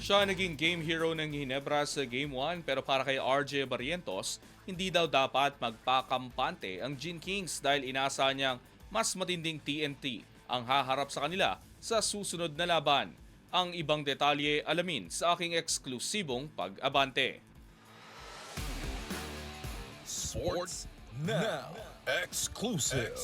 Siya naging game hero ng Ginebra sa Game 1 pero para kay RJ Barrientos, hindi daw dapat magpakampante ang Gin Kings dahil inasa niyang mas matinding TNT ang haharap sa kanila sa susunod na laban. Ang ibang detalye alamin sa aking eksklusibong pag-abante. Sports Now Exclusive.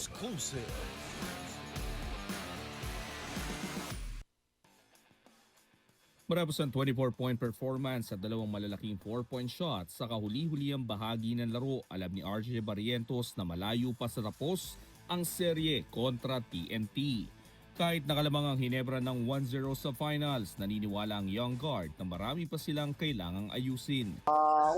Matapos ang 24-point performance at dalawang malalaking 4-point shots sa kahuli-huliyang bahagi ng laro, alam ni RJ Barrientos na malayo pa sa tapos ang serye kontra TNT. Kahit nakalamang ang Ginebra ng 1-0 sa finals, naniniwala ang young guard na marami pa silang kailangang ayusin.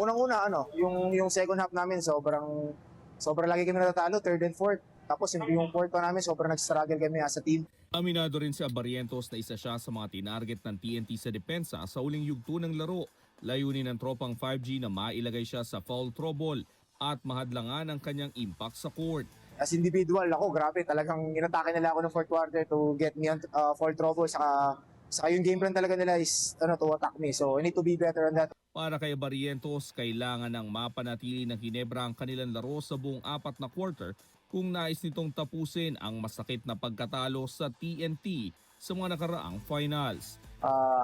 Unang-una, yung second half namin, sobrang lagi kami natatalo, third and fourth. Tapos yung fourth pa namin, sobrang nag-struggle kami as a team. Aminado rin si Barrientos na isa siya sa mga tinarget ng TNT sa depensa sa uling yugto ng laro. Layunin ng tropang 5G na mailagay siya sa foul trouble at mahadlangan ang kanyang impact sa court. As individual, grabe, talagang inatake nila ako ng fourth quarter to get me on foul trouble. Saka yung game plan talaga nila is to attack me. So I need to be better on that. Para kay Barrientos, kailangan ng mapanatili ng Ginebra ang kanilang laro sa buong apat na quarter kung nais nitong tapusin ang masakit na pagkatalo sa TNT sa mga nakaraang finals.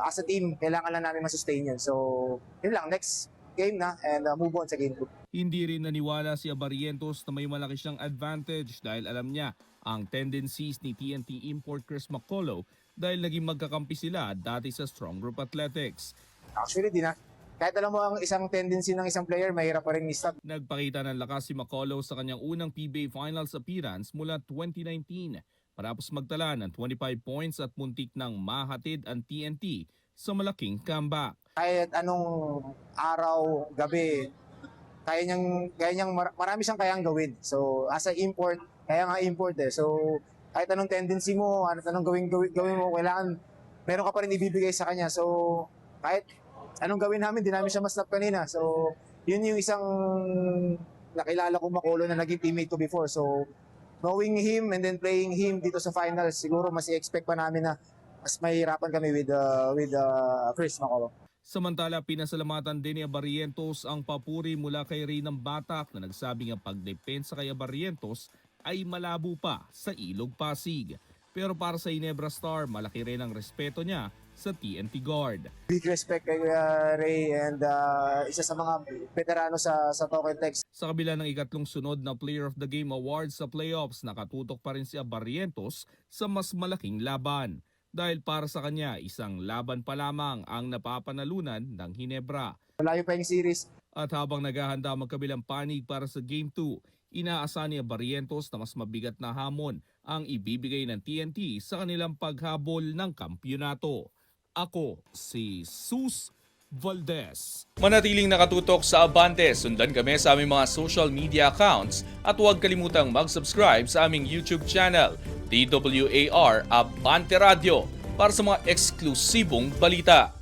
As a team, kailangan lang namin masustain yun. So yun lang, next game na and move on sa game 2. Hindi rin naniwala si Barrientos na may malaki siyang advantage dahil alam niya ang tendencies ni TNT import Chris McCullough dahil naging magkakampi sila dati sa Strong Group Athletics. Actually, kahit alam mo ang isang tendency ng isang player, mahirap pa rin i-stop. Nagpakita ng lakas si McCullough sa kanyang unang PBA Finals appearance mula 2019 matapos magtala ng 25 points at muntik nang mahatid ang TNT sa malaking comeback. Kahit anong araw, gabi, marami siyang kayang gawin. So as a import, kaya nga import eh. So kahit anong tendency mo, anong gawin mo, kailangan meron ka pa rin ibibigay sa kanya. So kahit anong gawin namin, di namin siya ma-stop kanina. So yun yung isang nakilala ko Makulo na naging teammate ko before. So knowing him and then playing him dito sa finals, siguro mas i-expect pa namin na mas mahirapan kami with Chris Makulo. Samantala, pinasalamatan din ni Barrientos ang papuri mula kay Reynam Batak na nagsabing ang pagdepensa kay Barrientos ay malabo pa sa Ilog Pasig. Pero para sa Ginebra Star, malaki rin ang respeto niya sa TNT guard. Big respect kay Ray and isa sa mga veterano sa Token Tex. Sa kabila ng ikatlong sunod na Player of the Game Award sa playoffs, nakatutok pa rin si Barrientos sa mas malaking laban. Dahil para sa kanya, isang laban pa lamang ang napapanalunan ng Ginebra. Malayo pa yung series. At habang naghahanda magkabilang panig para sa Game 2, inaasahan ni Barrientos na mas mabigat na hamon ang ibibigay ng TNT sa kanilang paghabol ng kampyonato. Ako si Sus Valdez. Manatiling nakatutok sa Abante, sundan kami sa aming mga social media accounts at huwag kalimutang mag-subscribe sa aming YouTube channel, DWAR Abante Radio, para sa mga eksklusibong balita.